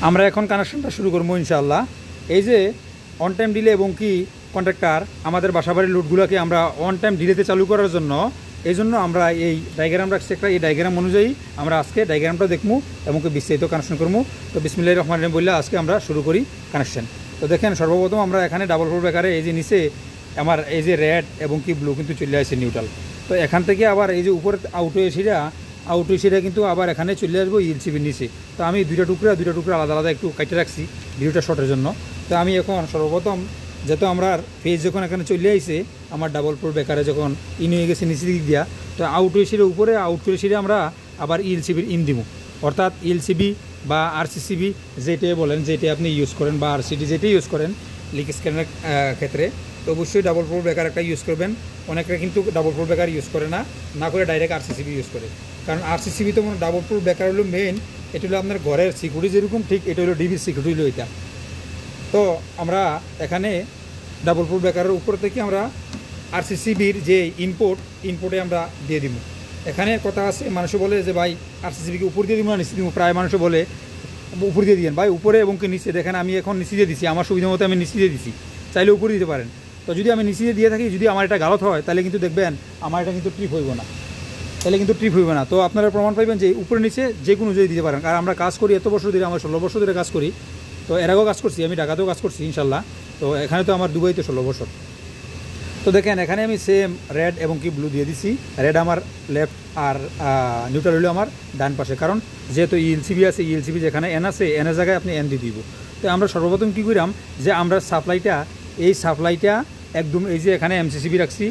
আমরা এখন কানেকশনটা শুরু করবো ইনশাআল্লাহ। এই যে অন টাইম ডিলে এবং কি কন্ট্রাক্টর আমাদের বাসাবাড়ির লোডগুলোকে আমরা অন টাইম ডিলেতে চালু করার জন্য এই জন্য আমরা এই ডায়াগ্রাম রাখছি একটা। এই ডায়াগ্রাম অনুযায়ী আমরা আজকে ডায়াগ্রামটা দেখবো এবং কি বিস্তারিত কানেকশন করবো। তো বিসমিল্লাহির রহমানির রহিম বললে আজকে আমরা শুরু করি কানেকশন। তো দেখেন সর্বপ্রথম আমরা এখানে ডাবল ফ্লোর ব্রেকারে এই যে নিচে আমার এই যে রেড এবং কি ব্লু কিন্তু চলে আসছে নিউট্রাল। তো এখান থেকে আবার এই যে উপরে আউটো এসিটা কিন্তু আবার এখানে চলে আসবো ইএলসিবির নিচে। তো আমি দুইটা টুকরা আলাদা আলাদা একটু কাটে রাখছি ভিডিওটা শর্টের জন্য। তো আমি এখন সর্বপ্রথম যেহেতু আমরা ফেজ যখন এখানে চলে আসছে আমার ডাবল ফ্লোর ব্রেকারে যখন ইন হয়ে গেছে নিচের দিক দিয়া, তো আউটো এসির উপরে আউটো এসিরে আমরা আবার ইএলসিবির ইন দিব। অর্থাৎ ইএলসিবি বা আরসিসিবি যেটাই বলেন, যেটাই আপনি ইউজ করেন বা আরসিডি যেটাই ইউজ করেন লিক স্ক্যানের ক্ষেত্রে, তো অবশ্যই ডাবল ফ্লোর ব্রেকার একটা ইউজ করবেন। অনেকটা কিন্তু ডাবল ফ্লোর ব্রেকার ইউজ করে না করে ডাইরেক্ট আরসিসিবি ইউজ করে। কারণ আরসিসিবি তো মানে ডাবল ফ্লোর ব্রেকার হলো মেইন, এটা হলো আপনার ঘরের সিকিউরিটি যেরকম ঠিক এটা হলো ডিবির সিকিউরিটি হলো এটা। তো আমরা এখানে ডাবল ফ্লোর ব্রেকারের উপর থেকে আমরা আরসিসিবির যে ইনপুটে আমরা দিয়ে দিব। এখানে কথা আছে, মানুষ বলে যে ভাই আরসিসিবিকে উপর দিয়ে দিব না নিচে দিব। প্রায় মানুষ বলে উপর দিয়ে দিয়েন ভাই, উপরে এবং কি নিচে। দেখেন আমি এখন নিচে দিয়ে দিছি, আমার সুবিধা মতো আমি নিচে দিয়ে দিছি, চাইলে উপরে দিতে পারেন। তো যদি আমি নিচে দিয়ে থাকি, যদি আমার এটা গালত হয় তাহলে কিন্তু দেখবেন আমার এটা কিন্তু ট্রিপ হইব না, তো আপনারা প্রমাণ পাইবেন যে উপরে নিচে যে কোনো যদি দিতে পারেন। আর আমরা কাজ করি এত বছর ধরে, আমরা 16 বছর ধরে কাজ করি। তো এর আগেও কাজ করছি, আমি ঢাকাতেও কাজ করছি ইনশাল্লাহ। তো এখানে তো আমার দুবাইতে 16 বছর। তো দেখেন এখানে আমি সেম রেড এবং কি ব্লু দিয়ে দিছি। রেড আমার লেফট আর নিউট্রাল হলো আমার ডান পাশে, কারণ যেহেতু ইএলসিবি আছে, ইএলসিবি যেখানে এন আছে এনের জায়গায় আপনি এন দিয়ে দিব। তো আমরা সর্বপ্রথম কী করিলাম যে আমরা সাপ্লাইটা একদম এই যে এখানে এমসিসিবি রাখছি।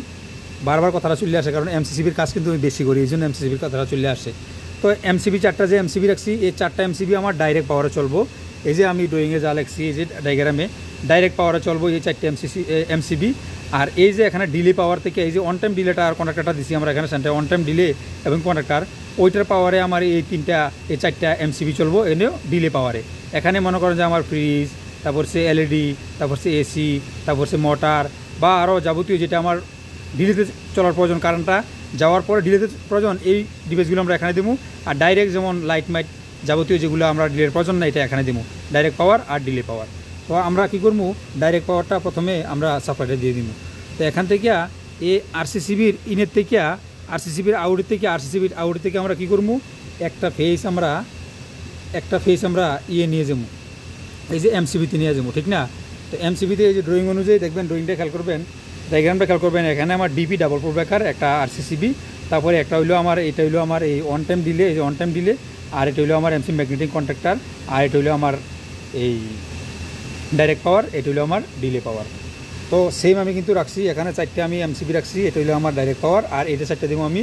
বারবার কথাটা চলে আসে কারণ এমসিসিবির কাজ কিন্তু আমি বেশি করি, এই জন্য এমসিসিবির কথাটা চলে আসে। তো এমসিবি 4টা যে এমসিবি রাখছি, এই 4টা এমসিবি আমার ডাইরেক্ট পাওয়ারে চলবো। এই যে আমি ড্রয়িংয়ে যা লিখছি এই যে ডায়াগ্রামে ডাইরেক্ট পাওয়ারে চলবো এই 4টে এমসিবি। আর এই যে এখানে ডিলে পাওয়ার থেকে এই যে অন টাইম ডিলেটা আর কন্ট্রাক্টরটা দিছি আমরা এখানে সেন্টার অন টাইম ডিলে এবং কন্ট্রাক্টর, ওইটার পাওয়ারে আমার এই 4টা এমসিবি চলবো এনেও ডিলে পাওয়ারে। এখানে মনে করেন যে আমার ফ্রিজ, তারপর সে এলইডি, তারপর সে এসি, তারপর সে মোটর বা আরও যাবতীয় যেটা আমার ডিলেতে চলার প্রয়োজন, কারেন্টটা যাওয়ার পরে ডিলেতে প্রয়োজন, এই ডিভাইসগুলো আমরা এখানে দেবো। আর ডাইরেক্ট যেমন লাইট মাইট যাবতীয় যেগুলো আমরা ডিলের প্রয়োজন না, এটা এখানে দেবো ডাইরেক্ট পাওয়ার আর ডিলে পাওয়ার। তো আমরা কী করবো, ডাইরেক্ট পাওয়ারটা প্রথমে আমরা সাপ্লাইটা দিয়ে দিব। তো এখান থেকে এই আরসিসিবির ইনের থেকে আরসিসিবির আউটের থেকে আমরা কী করবো, একটা ফেস আমরা নিয়ে যাবো, এই যে এমসিবিতে নিয়ে যাবো, ঠিক না। তো এমসিবিতে এই যে ড্রয়িং অনুযায়ী দেখবেন, ড্রয়িংটা খেয়াল করবেন, ডায়াগ্রামটা খেয়াল করবেন। এখানে আমার ডিপি ডাবল ফ্লোর ব্রেকার, একটা আরসিসিবি, তারপরে একটা হইলো আমার এটা হইলো আমার এই অন টাইম ডিলে, এই যে অন টাইম ডিলে, আর এটা হইলো আমার এমসি ম্যাগনেটিক কন্ট্রাক্টর, আর এটা হইলো আমার এই ডাইরেক্ট পাওয়ার, এটা হইলো আমার ডিলে পাওয়ার। তো সেম আমি কিন্তু রাখছি এখানে 4টে আমি এমসিবি রাখছি, এটা হইলো আমার ডাইরেক্ট পাওয়ার আর এটা 4টে দেবো আমি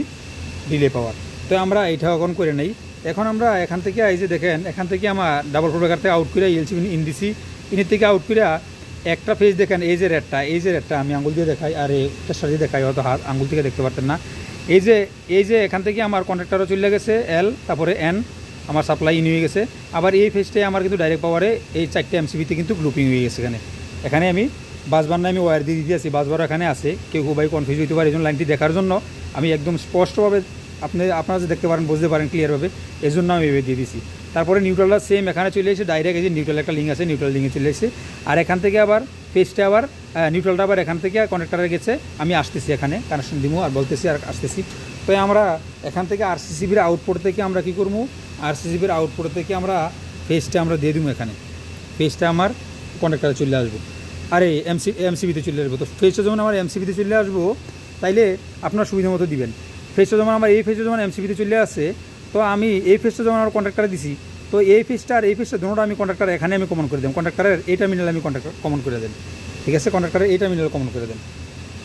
ডিলে পাওয়ার। তো আমরা এইটা এখন করে নেই। এখন আমরা এখান থেকে এই যে দেখেন এখান থেকে আমার ডাবল ফ্লোর ব্রেকার থেকে আউট করে ইএলসিবি ইন দিছি, ইনের থেকে আউট করে একটা ফেজ দেখেন, এই যে রেডটা আমি আঙুল দিয়ে দেখাই আর এইটার সাথে দেখাই, হয়তো হাত আঙুল থেকে দেখতে পারতেন না। এই যে এখান থেকে আমার কন্ট্রাক্টরও চলে গেছে এল, তারপরে এন, আমার সাপ্লাই ইন হয়ে গেছে। আবার এই ফেজটাই আমার কিন্তু ডাইরেক্ট পাওয়ারে এই 4টে এমসিবিতে কিন্তু গ্রুপিং হয়ে গেছে। এখানে আমি বাসবার না আমি ওয়্যার দিয়ে দিয়েছি, বাসবার এখানে আছে, কেউ ভাই কনফিউজ হইতে পারে। এই জন্য লাইনটি দেখার জন্য আমি একদম স্পষ্টভাবে আপনারা যে দেখতে পারেন, বুঝতে পারেন ক্লিয়ারভাবে, এই জন্য আমি এভাবে দিয়ে দিয়েছি। তারপরে নিউট্রালটা সেম এখানে চলে এসে ডাইরেক্ট এই যে নিউট্রাল একটা লিঙ্ক আছে, নিউট্রাল লিঙ্কে চলে এসেছে। আর এখান থেকে আবার ফেজটা আবার নিউট্রালটা আবার এখান থেকে কনেক্টারে গেছে, আমি আসতেছি এখানে কানেকশন দিব আর বলতেছি আর আসতেছি। তো আমরা এখান থেকে আরসিসিবির আউটপুট থেকে আমরা কী করবো, আরসিসিবির আউটপুট থেকে আমরা ফেজটা আমরা দিয়ে দিব এখানে, ফেজটা আমার কনেক্টারে চলে আসবো আর এই এমসিবিতে চলে আসবো। তো ফেজটা যখন আমার এমসিবিতে চলে আসবো তাইলে আপনার সুবিধা মতো দিবেন। ফেজটা যখন আমার এই ফেজটা যখন এমসিবিতে চলে আসে, তো আমি এই ফেজটা যখন আমার কন্ট্রাক্টারে দিছি, তো এই ফেজটা আর এই ফেজটা দুটোটা আমি কন্ট্রাক্টার এখানে আমি কমন করে দেব। কন্ট্রাক্টারের এই টার্মিনাল আমি কমন করে দেন, ঠিক আছে, কন্ট্রাক্টারের এই টার্মিনাল কমন করে দেন।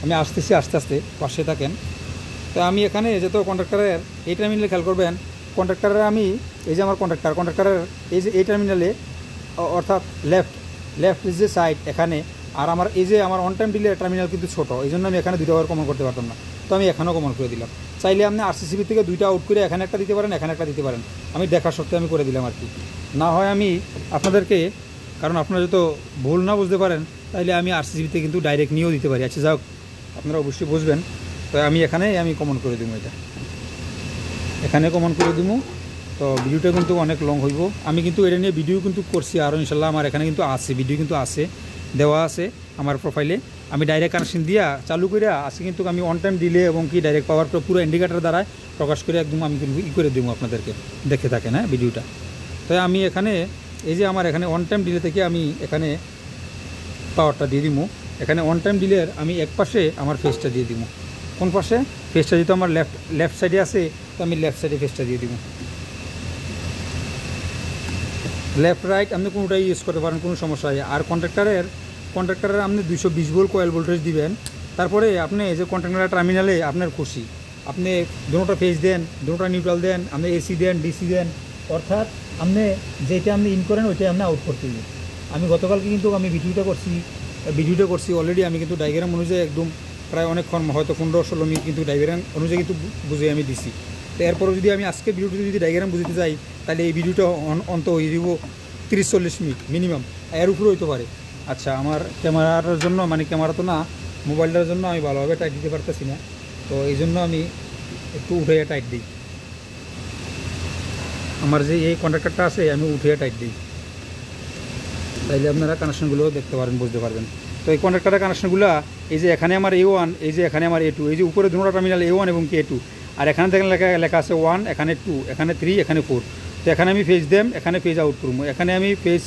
আমি আসতেছি আস্তে আস্তে, পাশে থাকেন। তো আমি এখানে যেহেতু কন্ট্রাক্টারের এই টার্মিনালে খেয়াল করবেন, কন্ট্রাক্টারের আমি এই যে আমার কন্ট্রাক্টারের এই যে এই টার্মিনালে, অর্থাৎ লেফট যে সাইড এখানে, আর আমার এই যে আমার অন টাইম ডিলে টার্মিনাল কিন্তু ছোটো, এই জন্য আমি এখানে 2টা ওয়্যার কমন করতে পারতাম না। তো আমি এখানেও কমন করে দিলাম। চাইলে আপনি আরসিসিবি থেকে 2টা আউট করে এখানে একটা দিতে পারেন, এখানে একটা দিতে পারেন। আমি দেখার সত্ত্বে আমি করে দিলাম আর কি। না হয় আমি আপনাদেরকে, কারণ আপনারা যত ভুল না বুঝতে পারেন, তাইলে আমি আরসিসিবিতে কিন্তু ডাইরেক্ট নিয়েও দিতে পারি। আচ্ছা যাও, আপনারা অবশ্যই বুঝবেন। তো আমি এখানে কমন করে দিব, এটা এখানে কমন করে দিব। তো ভিডিওটা কিন্তু অনেক লং হইব। আমি কিন্তু এটা নিয়ে ভিডিও কিন্তু করছি আরও ইনশাল্লাহ, আমার এখানে কিন্তু আছে ভিডিও কিন্তু আছে, দেওয়া আছে আমার প্রোফাইলে। আমি ডাইরেক্ট কানেকশন দিয়া চালু করে আজকে কিন্তু আমি অন টাইম ডিলে এবং কি ডাইরেক্ট পাওয়ার পুরো ইন্ডিকেটার দ্বারা প্রকাশ করে একদম আমি কিন্তু করে দেবো আপনাদেরকে, দেখে থাকেন হ্যাঁ ভিডিওটা। তো আমি এখানে এই যে আমার এখানে অন টাইম ডিলে থেকে আমি এখানে পাওয়ারটা দিয়ে দিব। এখানে অন টাইম ডিলের আমি এক পাশে আমার ফেসটা দিয়ে দিব। কোন পাশে? ফেসটা যেহেতু আমার লেফট সাইডে আছে, তো আমি লেফট সাইডে ফেসটা দিয়ে দিব। লেফট রাইট আপনি কোনোটাই ইউজ করতে পারেন, কোনো সমস্যা হয়। আর কন্ট্রাক্টরের আপনি 220 ভোল্ট কয়েল ভোল্টেজ দিবেন। তারপরে আপনি এই যে কন্ট্রাক্টরের টার্মিনালে আপনার খুশি, আপনি দুটোটা ফেজ দেন, দুটোটা নিউট্রাল দেন, আপনি এসি দেন, ডিসি দেন, অর্থাৎ আপনি যেটা আপনি ইন করেন ওইটাই আপনি আউট করতে দিবেন। আমি গতকালকে কিন্তু আমি ভিডিওটা করছি অলরেডি। আমি কিন্তু ডায়াগ্রাম অনুযায়ী একদম প্রায় অনেকক্ষণ, হয়তো 15-16 মিনিট কিন্তু ডায়াগ্রাম অনুযায়ী কিন্তু বুঝে আমি দিছি। তো এরপরও যদি আমি আজকে ভিডিওটি যদি ডায়াগ্রাম বুঝতে যাই, তাহলে এই ভিডিওটা অন্ত হয়ে দিব 30-40 মিনিট মিনিমাম, এর উপরে হইতে পারে। আচ্ছা, আমার ক্যামেরার জন্য, মানে ক্যামেরা তো না, মোবাইলটার জন্য আমি ভালোভাবে টাইট দিতে পারতেছি না, তো এই জন্য আমি একটু উঠে টাইট দিই। আমার যে এই কন্ট্রাক্টরটা আছে আমি উঠে টাইট দিই, তাইলে আপনারা কানেকশনগুলো দেখতে পারেন, বুঝতে পারবেন। তো এই কন্ট্রাক্টরের কানেকশনগুলো এই যে এখানে আমার A1, এই যে এখানে আমার A2, এই যে উপরে দুটো টার্মিনাল A1 এবং A2, আর এখানে দেখেন লেখা আছে 1, এখানে 2, এখানে 3, এখানে 4। তো এখানে আমি ফেজ দেম, এখানে ফেজ আউট করবো, এখানে আমি ফেজ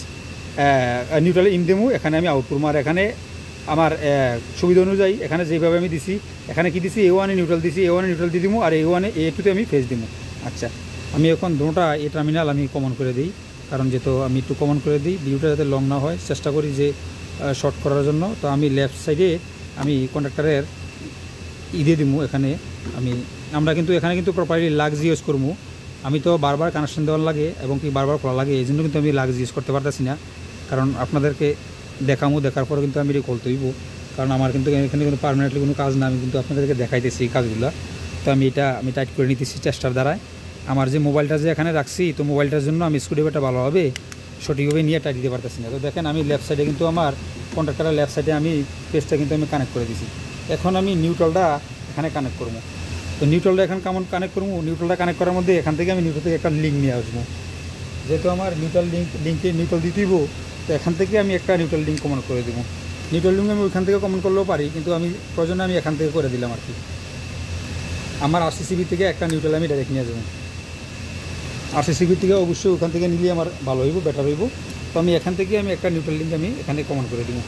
নিউট্রাল ইন দেবো, এখানে আমি আউট করবো। আর এখানে আমার সুবিধা অনুযায়ী এখানে যেভাবে আমি দিছি, এখানে কি দিছি A1 নিউট্রাল দিছি, A1 নিউট্রাল দিয়ে দিব, আর A1 A2তে আমি ফেজ দিব। আচ্ছা, আমি এখন দুটোটা এই টার্মিনাল আমি কমন করে দিই, কারণ যেহেতু আমি একটু কমন করে দিই, ভিডিওটা যাতে লং না হয়, চেষ্টা করি যে শর্ট করার জন্য। তো আমি লেফট সাইডে আমি কন্ডাক্টরের দিয়ে দিব। এখানে আমরা কিন্তু এখানে কিন্তু প্রপারলি লাক্স ইউজ করবো। আমি তো বারবার কানেকশন দেওয়ার লাগে এবং কি বারবার খোলা লাগে, এই জন্য কিন্তু আমি লাক্স ইউজ করতে পারতেছি না, কারণ আপনাদেরকে দেখার পরে কিন্তু আমি এটি খুলতে হইব, কারণ আমার কিন্তু এখানে কোনো পার্মানেন্টলি কোনো কাজ না, আমি কিন্তু আপনাদেরকে দেখাইতেছি এই কাজগুলো। তো আমি টাইট করে নিতেছি চেষ্টার দ্বারায়। আমার যে মোবাইলটা যে এখানে রাখছি, তো মোবাইলটার জন্য আমি স্ক্রুড্রাইভারটা ভালোভাবে সঠিকভাবে নিয়ে টাইট দিতে পারতেছি না। তো দেখেন আমি লেফট সাইডে কিন্তু আমার কন্ট্রাক্টরের লেফট সাইডে আমি পেজটা কিন্তু আমি কানেক্ট করে দিছি। এখন আমি নিউট্রালটা এখানে কানেক্ট করবো। তো নিউট্রালটা এখন কেমন কানেক্ট করবো? নিউট্রালটা কানেক্ট করার মধ্যে এখান থেকে আমি নিউট্রাল থেকে একটা লিঙ্ক নিয়ে আসবো। যেহেতু আমার লিঙ্কে নিউট্রাল দিতে দিব, তো এখান থেকে আমি একটা নিউট্রাল লিঙ্ক কমন করে দেবো। নিউট্রাল লিঙ্ক আমি ওইখান থেকে কমন করলেও পারি, কিন্তু আমি প্রয়োজনে আমি এখান থেকে করে দিলাম আর কি। আমার RCCB থেকে একটা নিউট্রাল আমি ডাইরেক্ট নিয়ে যাবো। RCCB থেকে অবশ্যই ওখান থেকে নিলে আমার ভালো হইব, বেটার হইব। তো আমি এখান থেকে আমি একটা নিউট্রাল লিঙ্ক আমি এখানে কমন করে দিব।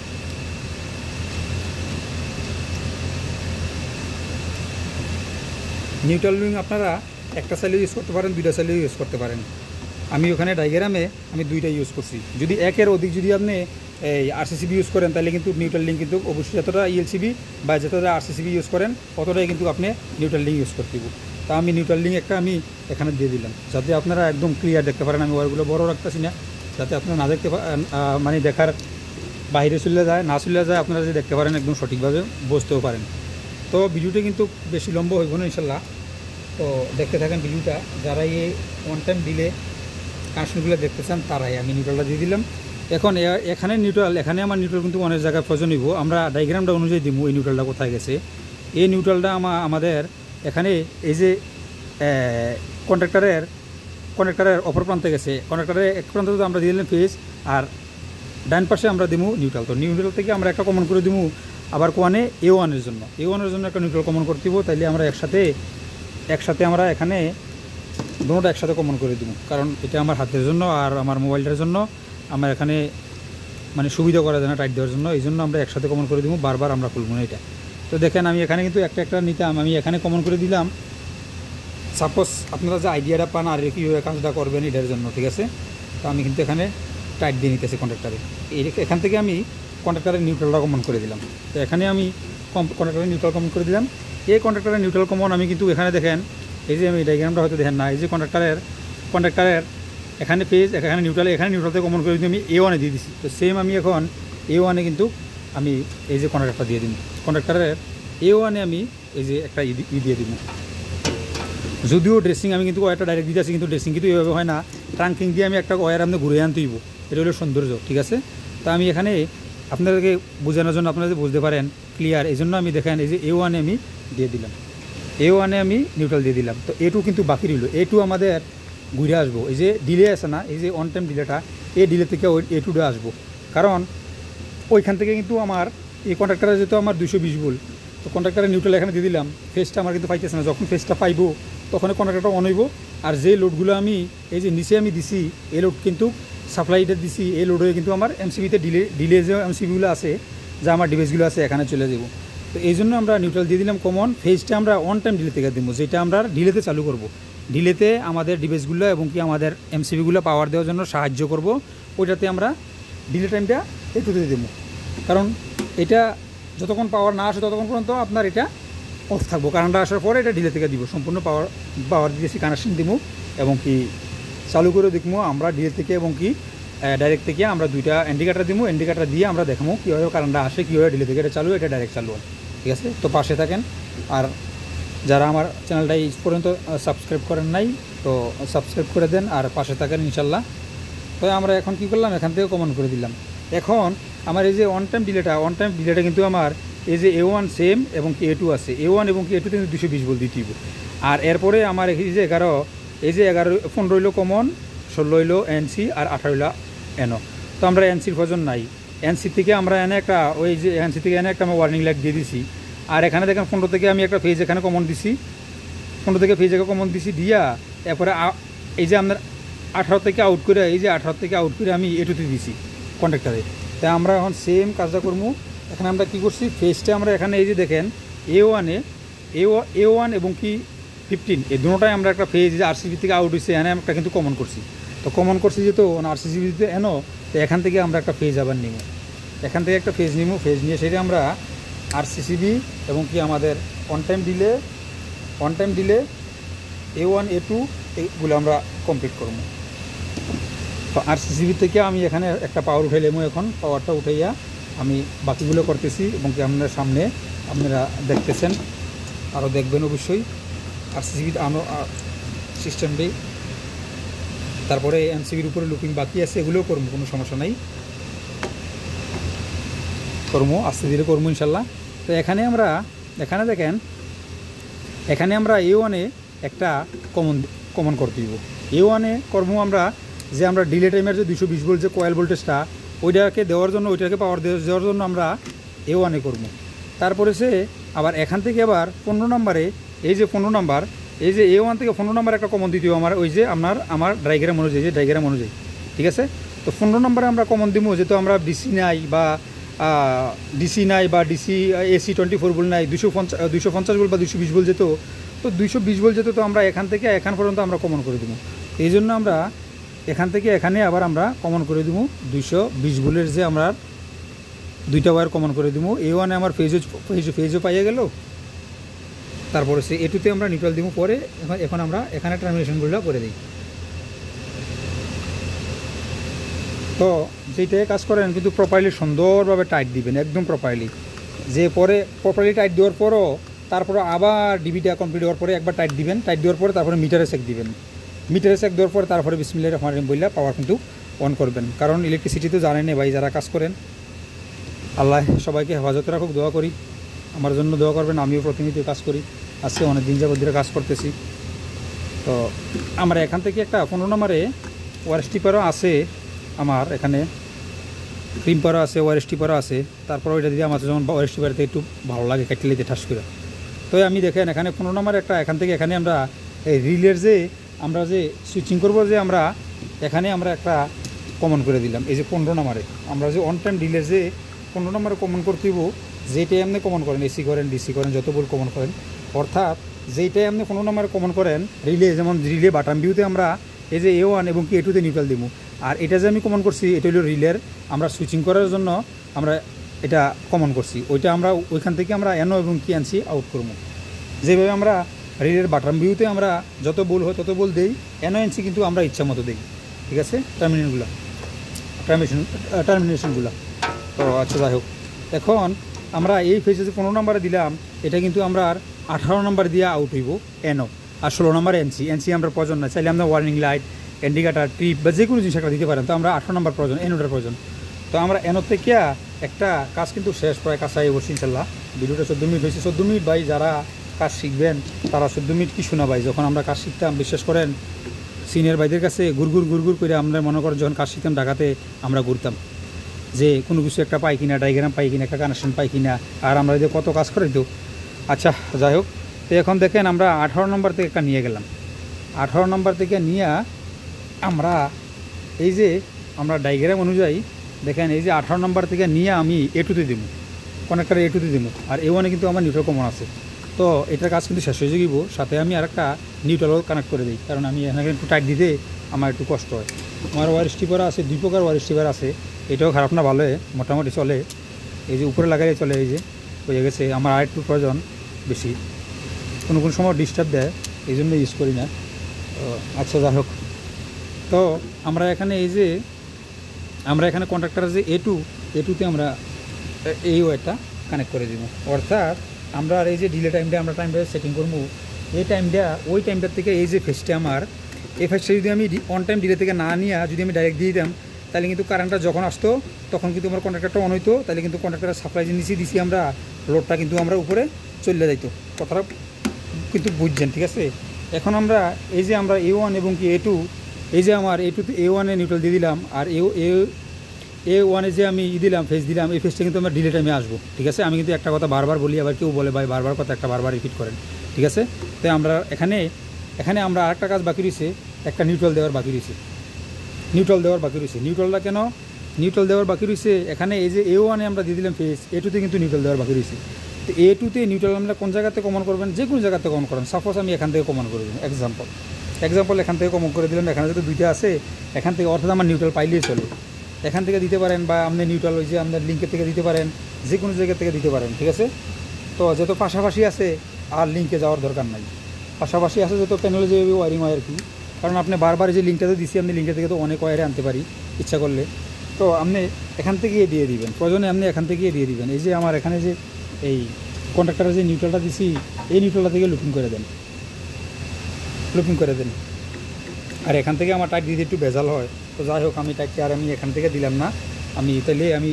নিউট্রাল লিঙ্ক আপনারা একটা সাইলেও ইউজ করতে পারেন, দুইটা সাইলেও ইউজ করতে পারেন। আমি ওখানে ডায়াগ্রামে আমি দুইটা ইউজ করছি। যদি একের অধিক যদি আপনি এই RCCB ইউজ করেন, তাহলে কিন্তু নিউট্রাল লিঙ্ক কিন্তু অবশ্যই যতটা ELCB বা যতটা RCCB ইউজ করেন ততটাই কিন্তু আপনি নিউট্রাল লিঙ্ক ইউজ করতে দিব। তা আমি নিউট্রাল লিঙ্ক একটা আমি এখানে দিয়ে দিলাম, যাতে আপনারা একদম ক্লিয়ার দেখতে পারেন। আমি ওয়ারগুলো বড় রাখতেছি না, যাতে আপনারা না দেখতে মানে দেখার বাইরে চলে যায়, না চলে যায়, আপনারা যে দেখতে পারেন একদম সঠিকভাবে বুঝতেও পারেন। তো ভিডিওটা কিন্তু বেশি লম্বা হইব না ইনশাল্লাহ। তো দেখতে থাকেন ভিডিওটা। যারা এই ওয়ান টাইম দিলে কানেকশনগুলো দেখতে চান তারাই। আমি নিউট্রালটা দিয়ে দিলাম। এখন এখানে আমার নিউট্রাল কিন্তু অনেক জায়গায় প্রয়োজন হইব। আমরা ডায়াগ্রামটা অনুযায়ী দিব এই নিউট্রালটা কোথায় গেছে। এই নিউট্রালটা আমাদের এখানে এই যে কন্ট্রাক্টরের অপর প্রান্তে গেছে। কন্ট্রাক্টরের এক প্রান্তে তো আমরা দিয়ে দিলাম ফেজ, আর ডান পাশে আমরা দিব নিউট্রাল। তো নিউট্রাল থেকে আমরা একটা কমন করে দিব আবার কোয়ানে A1-এর জন্য একটা নিউট্রাল কমন করতে দিব। তাইলে আমরা একসাথে আমরা এখানে দুটোটা একসাথে কমন করে দিব, কারণ এটা আমার হাতের জন্য আর আমার মোবাইলটার জন্য আমার এখানে মানে সুবিধা করা যায় না টাইট দেওয়ার জন্য, এই জন্য আমরা একসাথে কমন করে দিব, বারবার আমরা খুলব না এটা। তো দেখেন আমি এখানে কিন্তু একটা নিতাম, আমি এখানে কমন করে দিলাম। সাপোজ আপনারা যে আইডিয়াটা পান আর কীভাবে কাজটা করবেন এটার জন্য, ঠিক আছে। তো আমি কিন্তু এখানে টাইট দিয়ে নিতেছি কন্ট্রাক্টরে। এখান থেকে আমি কন্ট্রাক্টরের নিউট্রালটা কমন করে দিলাম। তো এখানে আমি কন্ট্রাক্টরের নিউট্রাল কমন করে দিলাম। এই কন্ট্রাক্টরের নিউট্রাল কমন আমি কিন্তু এখানে দেখেন, এই যে আমি ডায়াগ্রামটা হয়তো দেখেন না, এই যে কন্ট্রাক্টরের এখানে ফেজ, এখানে নিউট্রালতে কমন করে দিয়ে আমি A1-এ দিয়ে দিচ্ছি। তো সেম আমি এখন A1-এ কিন্তু আমি এই যে কন্ট্রাক্টরটা দিয়ে দিব। কন্ট্রাক্টরের A1-এ আমি এই যে একটা দিয়ে দিব। যদিও ড্রেসিং আমি কিন্তু ওয়ারটা ডাইরেক্ট দিতে আসি, কিন্তু ড্রেসিং কিন্তু এইভাবে হয় না, ট্রাঙ্কিং দিয়ে আমি একটা ওয়ার আপনি ঘুরে আনতে হইব। এটা হলো সৌন্দর্য, ঠিক আছে। তো আমি এখানে আপনাদেরকে বোঝানোর জন্য, আপনারা যে বুঝতে পারেন ক্লিয়ার, এই জন্য আমি দেখেন এই যে A1-এ আমি দিয়ে দিলাম, A1-এ আমি নিউট্রাল দিয়ে দিলাম। তো A2 কিন্তু বাকি রইল। A2 আমাদের ঘুরে আসবো। এই যে ডিলে আছে না, এই যে অন টাইম ডিলেটা, এই ডিলে থেকে ওই A2 আসবো। কারণ ওইখান থেকে কিন্তু আমার এই কন্ট্রাক্টরে যেহেতু আমার 220 ভোল্ট, তো কন্ট্রাক্টরে নিউট্রাল এখানে দিয়ে দিলাম, ফেজটা আমার কিন্তু পাইতেছে না। যখন ফেজটা পাইবো তখন কন্ট্রাক্টরটা অন হইব। আর যে লোডগুলো আমি এই যে নিচে আমি দিছি, এই লোড কিন্তু সাপ্লাইটা দিছি, এই লোড হয়ে কিন্তু আমার এমসিবিতে ডিলে যে এমসিবিগুলো আছে, যা আমার ডিভাইসগুলো আছে এখানে চলে যাব। তো এই জন্য আমরা নিউট্রাল দিয়ে দিলাম কমন। ফেজটা আমরা অন টাইম ডিলে থেকে দেবো, যেটা আমরা ডিলেতে চালু করব। ডিলেতে আমাদের ডিভাইসগুলো এবং কি আমাদের এমসিবিগুলো পাওয়ার দেওয়ার জন্য সাহায্য করব। ওইটাতে আমরা ডিলে টাইমটা A2তে দেবো। কারণ এটা যতক্ষণ পাওয়ার না আসে ততক্ষণ পর্যন্ত আপনার এটা অফ থাকবো। কারেন্টটা আসার পরে এটা ডিলে থেকে দিব, সম্পূর্ণ পাওয়ার দিয়েছি, কানেকশন দিব এবং কি চালু করে দেখবো আমরা ডিলে থেকে এবং কি ডাইরেক্ট থেকে আমরা দুইটা ইন্ডিকেটার দিব। ইন্ডিকেটার দিয়ে আমরা দেখাবো কীভাবে কারেন্টটা আসে, কীভাবে ডিলে থেকে এটা চালু, এটা ডাইরেক্ট চালু হয়। ঠিক আছে, তো পাশে থাকেন। আর যারা আমার চ্যানেলটা এই পর্যন্ত সাবস্ক্রাইব করেন নাই, তো সাবস্ক্রাইব করে দেন আর পাশে থাকেন ইনশাল্লাহ। তো আমরা এখন কী করলাম, এখান থেকে কমন করে দিলাম। এখন আমার এই যে অন টাইম ডিলেটা কিন্তু আমার এই যে A1 সেম এবং কি A2 আছে, A1 এবং কি A2তে কিন্তু 220 ভোল্ট দিতে হবে। আর এরপরে আমার এই যে 15 হইলো কমন, 16 হইলো এনসি আর 18 হইলো এনও। তো আমরা এনসির প্রয়োজন নাই। এনসি থেকে আমরা এনে একটা আমি ওয়ার্নিং লাইট দিয়ে দিছি। আর এখানে দেখেন 15 থেকে আমি একটা ফেজ এখানে কমন দিছি, 15 থেকে ফেজ এখানে কমন দিছি দিয়া এরপরে এই যে আপনার 18 থেকে আউট করে, এই যে 18 থেকে আউট করে আমি A2তে দিছি কন্ট্রাক্টরে। তাই আমরা এখন সেম কাজটা করবো। এখানে আমরা কী করছি, ফেজটা আমরা এখানে এই যে দেখেন A1 এবং কি 15 এই দুটোটাই আমরা একটা ফেজ যে আরসিবি থেকে আউট হয়েছে এনে একটা কিন্তু কমন করছি। তো কমন করছি যেহেতু আরসিবিতে এনো, তো এখান থেকে আমরা একটা ফেজ আবার নিব, এখান থেকে একটা ফেজ ফেজ নিয়ে সেটা আমরা আরসিসিবি এবং কি আমাদের on time delay A1 A2 এইগুলো আমরা কমপ্লিট করবো। তো আরসিসিবি থেকে আমি এখানে একটা পাওয়ার উঠাইলাম, এখন পাওয়ারটা উঠাইয়া আমি বাকিগুলো করতেছি এবং কি আপনার সামনে আপনারা দেখতেছেন, আরও দেখবেন অবশ্যই। আরসিসিবি সিস্টেমটি, তারপরে এমসিবির উপরে লুকিং বাকি আছে, এগুলোও করবো, কোনো সমস্যা নাই, করবো আস্তে ধীরে করবো ইনশাল্লাহ। তো এখানে দেখেন এখানে আমরা A1-এ একটা কমন করতে দিব। A1-এ করবো আমরা যে আমরা ডিলে টাইমের যে 220 ভোল্ট যে কয়েল ভোল্টেজটা, ওইটাকে পাওয়ার দেওয়ার জন্য আমরা A1-এ করবো। তারপরে সে আবার এখান থেকে আবার 15 নম্বরে এই যে 15 নাম্বার, এই যে A1 থেকে 15 নাম্বার একটা কমন দিতে হবে আমার, ওই যে আমার ডায়াগ্রাম অনুযায়ী, ঠিক আছে। তো 15 নম্বরে আমরা কমন দিব, যেহেতু আমরা ডিসি নাই বা ডিসি AC 24 ভোল্ট নাই, 250 ভোল্ট বা 220 ভোল্ট যেত, তো 220 ভোল্ট যেত, তো আমরা এখান থেকে এখান পর্যন্ত আমরা কমন করে দেবো। এই জন্য আমরা এখান থেকে এখানে আবার আমরা কমন করে দেবো 220 ভোল্টের যে আমরা দুইটা ওয়্যার কমন করে দেবো। A1-এ আমার ফেজও পাইয়ে গেল, তারপরে সে A2-তে আমরা নিউট্রাল দিব পরে। এখন আমরা এখানে টার্মিনেশনগুলো করে দিই। তো যেটাই কাজ করেন কিন্তু প্রপারলি সুন্দরভাবে টাইট দিবেন, একদম প্রপারলি। যে পরে প্রপারলি টাইট দেওয়ার পরও তারপরে আবার ডিবিটা কমপ্লিট হওয়ার পরে একবার টাইট দিবেন, টাইট দেওয়ার পরে তারপরে মিটারে চেক দিবেন, মিটারে চেক দেওয়ার পরে তারপরে বিসমিল্লাহির রহমানির রহিম বললে পাওয়ার কিন্তু অন করবেন। কারণ ইলেকট্রিসিটি তো জানেন ভাই, যারা কাজ করেন, আল্লাহ সবাইকে হেফাজতে রাখুক, দোয়া করি, আমার জন্য দোয়া করবেন। আমিও প্রতিনিয়ত কাজ করি, আজকে অনেক দিন যাবত ধরে কাজ করতেছি। তো আমরা এখান থেকে একটা 15 নম্বরে ওয়ার স্টিপারও আছে, আমার এখানে ক্রিম্পারও আছে, ওয়ার স্টিপারও আছে। তারপর ওইটা দিয়ে আমার যেমন ওয়ার স্টিপারতে একটু ভালো লাগে, কাটতে লেগে ঠাস করে। তো আমি দেখেন এখানে 15 নম্বরে একটা, এখান থেকে এখানে আমরা এই রিলের যে আমরা যে সুইচিং করবো, যে আমরা এখানে আমরা একটা কমন করে দিলাম। এই যে 15 নম্বরে আমরা যে অন টাইম ডিলের যে 15 নম্বরে কমন করতে হইব, যেইটাই আপনি কমন করেন, এসি করেন, ডিসি করেন, যত বল কমন করেন, অর্থাৎ যেইটাই আপনি 15 নম্বরে কমন করেন রিলে, যেমন রিলে বাটাম ভিউতে আমরা এই যে A1 এবং কি A2-তে নিউট্রাল দিব। আর এটা যে আমি কমন করছি, এটা হলো রিলের আমরা সুইচিং করার জন্য আমরা এটা কমন করছি। ওইটা আমরা ওইখান থেকে আমরা এনও এবং কি এনসি আউট করবো। যেভাবে আমরা রিলের বাটাম ভিউতে আমরা যত বল হয় তত বল দেই, এনও এনসি কিন্তু আমরা ইচ্ছা মতো দিই, ঠিক আছে, টার্মিনেশনগুলো। তো আচ্ছা, যাই হোক, এখন আমরা এই ফেজে যে 15 নম্বরে দিলাম, এটা কিন্তু আমরা আর 18 নম্বর দিয়ে আউট হইব এনও, আর 16 নম্বর এনসি আমরা প্রয়োজন না। চাইলে আমরা ওয়ার্নিং লাইট, ইন্ডিকেটার, ট্রিপ বা যে কোনো জিনিস একটা দিতে পারেন। তো আমরা 18 নম্বর প্রয়োজন, এনোটার প্রয়োজন। তো আমরা এনো থেকে একটা কাজ কিন্তু শেষ, প্রায় কাছাই বসছি ইনশাল্লাহ। ভিডিওটা 14 মিনিট হয়েছে, 14 মিনিট ভাই, যারা কাজ শিখবেন তারা 14 মিনিট কি শোনা ভাই। যখন আমরা কাজ শিখতাম, বিশ্বাস করেন সিনিয়র ভাইদের কাছে গুড়গুড় করে আমরা মনে করেন যখন কাজ শিখতাম ঢাকাতে আমরা ঘুরতাম যে কোনো কিছু একটা পাই কিনা, ডায়াগ্রাম পাই কিনা, একটা কানেকশন পাই কিনা, আর আমরা যে কত কাজ করে তো। আচ্ছা যাই হোক, তো এখন দেখেন আমরা 18 নম্বর থেকে একটা নিয়ে গেলাম। 18 নম্বর থেকে নিয়ে আমরা এই যে আমরা ডায়াগ্রাম অনুযায়ী দেখেন এই যে 18 নম্বর থেকে নিয়ে আমি A2 তে দেবো, কানেক্টারে A2 তে দেবো, আর A1 কিন্তু আমার নিউট্রাল কমন আছে। তো এটার কাজ কিন্তু শেষ হয়ে যাবো, সাথে আমি আর একটা নিউট্রালও কানেক্ট করে দিই, কারণ আমি এখানে একটু টাইট দিতে আমার একটু কষ্ট হয়। আমার ওয়ার স্টিপার আছে, 2 প্রকার ওয়ার স্টিপার আছে, এটাও খারাপ না, ভালো মোটামুটি চলে। এই যে উপরে লাগাইলে চলে, এই যে হয়ে গেছে। আমার আর একটু প্রয়োজন বেশি, কোনো সময় ডিস্টার্ব দেয়, এই জন্য ইউজ করি না। আচ্ছা যাই হোক, তো আমরা এখানে এই যে আমরা এখানে কন্ট্রাক্টর যে A2 তে আমরা এই ওয়ারটা কানেক্ট করে দিব। অর্থাৎ আমরা আর এই যে ডিলে টাইমটা আমরা টাইমটা সেটিং করবো, এই টাইমটা ওই টাইমটার থেকে এই যে ফেসটা আমার, এই ফেসটা যদি আমি অন টাইম ডিলে থেকে না নিয়ে যদি আমি ডাইরেক্ট দিয়ে দিতাম, তাহলে কিন্তু কারেন্টটা যখন আসতো তখন কিন্তু আমার কন্ট্রাক্টরটা অন হইতো, তাহলে কিন্তু কন্ট্রাক্টরের সাপ্লাই যে নিচে দিছি আমরা, লোডটা কিন্তু আমরা উপরে চলে যাইতো। কথাটা কিন্তু বুঝছেন, ঠিক আছে? এখন আমরা এই যে আমরা A1 এবং কি A2, এই যে আমার A2 তে A1 এ নিউট্রাল দিয়ে দিলাম, আর A1 এ যে আমি দিলাম ফেস দিলাম, এই ফেসটা কিন্তু আমার ডিলে টাইমে আসবো, ঠিক আছে? আমি কিন্তু একটা কথা বারবার বলি, আবার কেউ বলে ভাই বারবার কথা একটা বারবার রিপিট করেন, ঠিক আছে? তাই আমরা এখানে আমরা আরেকটা কাজ বাকি রয়েছে, একটা নিউট্রাল দেওয়ার বাকি রয়েছে। নিউট্রালটা কেন নিউট্রাল দেওয়ার বাকি রয়েছে? এখানে এই যে A1 এ আমরা দিয়ে দিলাম ফেস, A2 তে কিন্তু নিউট্রাল দেওয়ার বাকি রয়েছে। তো A2 তে নিউট্রাল আমরা কোন জায়গাতে কমন করবেন? যে কোনো জায়গাতে কমন করেন। সাপোজ আমি এখান থেকে কমন করে দিলাম, এক্সাম্পল এখান থেকে কমন করে দিলাম। এখানে যদি 2টা আছে, এখান থেকে অর্থাৎ আমার নিউট্রাল পাইলেই চলে। এখান থেকে দিতে পারেন, বা আপনি নিউট্রাল ওই যে আপনার লিঙ্কের থেকে দিতে পারেন, যে কোনো জায়গা থেকে দিতে পারেন, ঠিক আছে? তো যেহেতু পাশাপাশি আছে, আর লিঙ্কে যাওয়ার দরকার নাই। পাশাপাশি আছে যেহেতু প্যানেলে যে ওয়ারিং হয় আর কি, কারণ আপনি বারবার যে লিঙ্কটাতে দিচ্ছি, আপনি লিঙ্কের থেকে তো অনেক ওয়ারে আনতে পারি ইচ্ছা করলে। তো আপনি এখান থেকে দিয়ে দিবেন, প্রয়োজনে আপনি এখান থেকে দিয়ে দিবেন। এই যে আমার এখানে যে এই কন্ট্রাক্টরে যে নিউট্রালটা দিছি, এই নিউট্রালটা থেকে লুপিং করে দেন। আর এখান থেকে আমার টাইট দিতে একটু ভেজাল হয়, তো যাই হোক আমি টাইটকে আর আমি এখান থেকে দিলাম না। আমি তাহলে আমি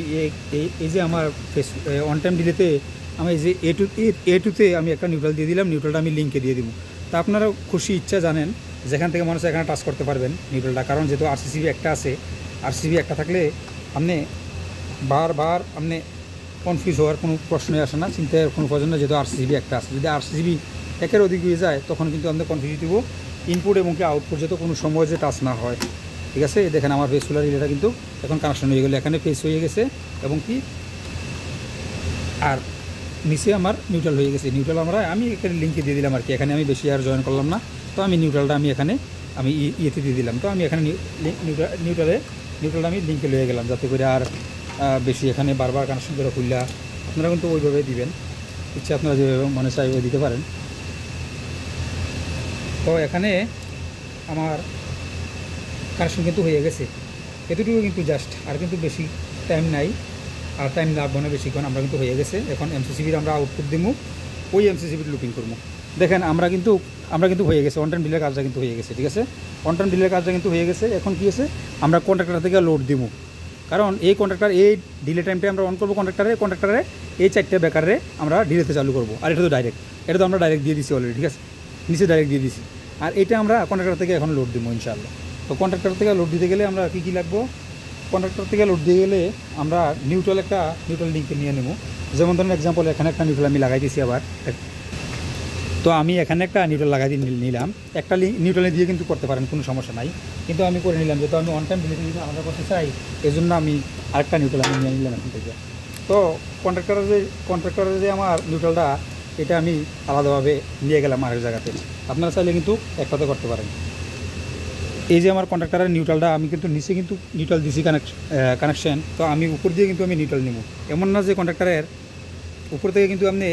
এই যে আমার অন টাইম ডিলেতে আমি এই যে A2 তে আমি একটা নিউট্রাল দিয়ে দিলাম, নিউট্রালটা আমি লিঙ্কে দিয়ে দিব। তা আপনারা খুশি ইচ্ছা জানেন যেখান থেকে মানুষ এখানে টাচ করতে পারবেন নিউট্রালটা, কারণ যেহেতু RCCB একটা আছে, RCCB একটা থাকলে আপনি বারবার আপনি কনফিউজ হওয়ার কোনো প্রশ্নই আসে না, চিন্তার কোনো প্রয়োজন নেই, যেহেতু RCCB একটা আছে। যদি RCCB একের অধিক হয়ে যায়, তখন কিন্তু আপনি কনফিউজ দিব ইনপুট এবং কি আউটপুট যেহেতু কোনো সময় যে টাচ না হয়, ঠিক আছে? দেখেন আমার ফেস সোলার রিলেটা কিন্তু এখন কানেকশন হয়ে গেলো, এখানে ফেস হয়ে গেছে এবং কি আর নিচে আমার নিউট্রাল হয়ে গেছে। নিউট্রাল আমি এখানে লিঙ্কে দিয়ে দিলাম আর কি, এখানে আমি বেশি আর জয়েন করলাম না। তো আমি নিউট্রালটা আমি এখানে আমি ইয়েতে দিয়ে দিলাম। তো আমি এখানে নিউট্রালটা আমি লিঙ্কে লয়ে গেলাম, যাতে করে আর বেশি এখানে বারবার কানেকশন করে খুললা। আপনারা কিন্তু ওইভাবে দিবেন, ইচ্ছা আপনারা যেভাবে মনে চাই ওই দিতে পারেন। তো এখানে আমার কানেকশন কিন্তু হয়ে গেছে, এতটুকু কিন্তু জাস্ট, আর কিন্তু বেশি টাইম নাই, আর টাইম লাগবে না বেশিক্ষণ। আমরা কিন্তু হয়ে গেছে। এখন MCCBর আমরা আউটপুট দিব, ওই MCCBর লুপিং করবো। দেখেন আমরা কিন্তু হয়ে গেছে, অন টাইম ডিলের কাজটা কিন্তু হয়ে গেছে, ঠিক আছে? অন টাইম ডিলের কাজটা কিন্তু হয়ে গেছে। এখন কী আছে, আমরা কন্ট্রাক্টর থেকে লোড দিব, কারণ এই কন্ট্রাক্টর এই ডিলে টাইমটা আমরা অন করবো। কন্ট্রাক্টরে এই 4টে বেকারে আমরা ডিলেতে চালু করবো। আর এটা তো আমরা ডাইরেক্ট দিয়ে দিচ্ছি অলরেডি, ঠিক আছে? নিচে ডাইরেক্ট দিয়ে দিচ্ছি। আর এটা আমরা কন্ট্রাক্টর থেকে এখন লোড দিব ইনশাআল্লাহ। তো কন্ট্রাক্টর থেকে লোড দিতে গেলে আমরা কী লাগবো? কন্ট্রাক্টর থেকে লোড দিয়ে গেলে আমরা নিউট্রাল লিঙ্কে নিয়ে নেব। যেমন ধরুন এক্সাম্পল, এখানে একটা নিউট্রাল আমি লাগাই দিয়েছি আবার। তো আমি এখানে একটা নিউট্রাল লাগাই দিয়ে নিলাম। একটা নিউট্রালে দিয়ে কিন্তু করতে পারেন, কোনো সমস্যা নাই, কিন্তু আমি করে নিলাম যেহেতু আমি অন টাইম ডিলিভারি যদি আমরা করতে চাই, এই জন্য আমি আরেকটা নিউট্রাল আমি নিয়ে নিলাম এখান থেকে। তো কন্ট্রাক্টরের যে আমার নিউট্রালটা, এটা আমি আলাদাভাবে নিয়ে গেলাম আরেক জায়গাতে। আপনারা চাইলে কিন্তু একসাথে করতে পারেন। এই যে আমার কন্ট্রাক্টরের নিউট্রালটা, আমি কিন্তু নিচে কিন্তু নিউট্রাল দিছি কানেকশন। তো আমি উপর দিয়ে কিন্তু আমি নিউট্রাল নেব, এমন না যে কন্ট্রাক্টরের উপর থেকে কিন্তু আপনি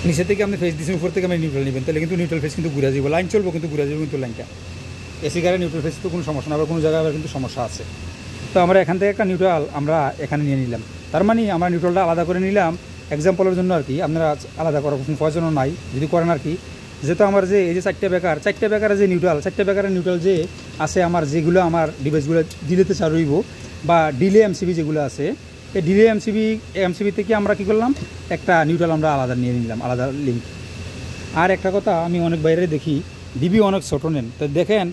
নিচে থেকে আপনি ফেস দিচ্ছেন, উপর থেকে আপনি নিউট্রাল নেবেন, তাহলে কিন্তু নিউট্রাল ফেস কিন্তু ঘুরে যাবো, লাইন চলবো কিন্তু ঘুরে যাবো কিন্তু লাইনটা। এসি গাড়ি নিউট্রাল ফেস তো কোনো সমস্যা না, আবার কোনো জায়গায় আবার কিন্তু সমস্যা আছে। তো আমরা এখান থেকে একটা নিউট্রাল আমরা এখানে নিয়ে নিলাম, তার মানে আমরা নিউট্রালটা আলাদা করে নিলাম এক্সাম্পলের জন্য আর কি। আপনারা আলাদা করার কোনো প্রয়োজনও নাই যদি করেন আর কি। যেহেতু আমার যে এই যে 4টে বেকারের যে চারটে বেকারের নিউট্রাল যে আছে আমার, যেগুলো আমার ডিভাইসগুলো ডিলেতে চালু হইব, বা ডিলে MCB যেগুলো আছে, এই ডিলে MCB থেকে আমরা কী করলাম, একটা নিউট্রাল আমরা আলাদা নিয়ে নিলাম, আলাদা লিঙ্ক। আর একটা কথা আমি অনেক বাইরে দেখি ডিবি অনেক ছোটো নেন। তো দেখেন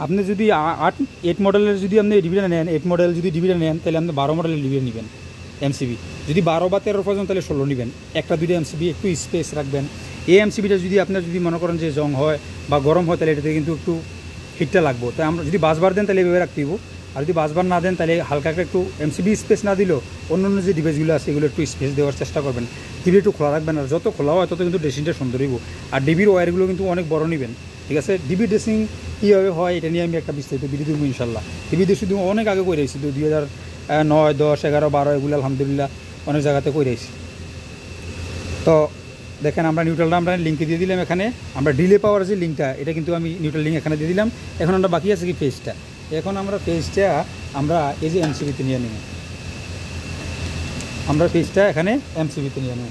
আপনি যদি 8 মডেলের যদি আপনি ডিবিটা নেন, 8 মডেল যদি ডিবিটা নেন তাহলে আপনি 12 মডেলের ডিবি নেবেন এমসিবি। যদি 12 বা 13 পর্যন্ত তাহলে 16 নেবেন। একটা দুইটা এমসিবি একটু স্পেস রাখবেন। এই এমসিবিটা যদি আপনার যদি মনে করেন যে জং হয় বা গরম হয় তাহলে এটাতে কিন্তু একটু হিটটা লাগবে। তাই আমরা যদি বাসবার দেন তাহলে এভাবে রাখতে দিব, আর যদি বাসবার না দেন তাহলে হালকা একটু এমসিবি স্পেস না দিলেও অন্য অন্য যে ডিভাইসগুলো আছে এগুলো একটু স্পেস দেওয়ার চেষ্টা করবেন। ডিবি একটু খোলা রাখবেন, আর যত খোলা হয় তত কিন্তু ড্রেসিংটা সুন্দর হইব। আর ডিবির ওয়্যারগুলো কিন্তু অনেক বড় নেবেন, ঠিক আছে। ডিবি ড্রেসিং কীভাবে হয় এটা নিয়ে আমি একটা বিস্তারিত ভিডিও দেবো ইনশাল্লাহ। ডিবি দিয়ে শুধু অনেক আগে করে রয়েছি, 2009, 10, 11, 12 এগুলো আলহামদুলিল্লাহ অনেক জায়গাতে করে রয়েছি। তো দেখেন আমরা নিউট্রালটা আমরা লিঙ্কে দিয়ে দিলাম। এখানে আমরা ডিলে পাওয়ার যে লিঙ্কটা এটা কিন্তু আমি নিউট্রাল লিঙ্ক এখানে দিয়ে দিলাম। এখন আমরা বাকি আছে কি পেজটা। এখন আমরা পেজটা আমরা এই যে এমসিবিতে নিয়ে নেব, আমরা পেজটা এখানে এমসিবিতে নিয়ে নেব।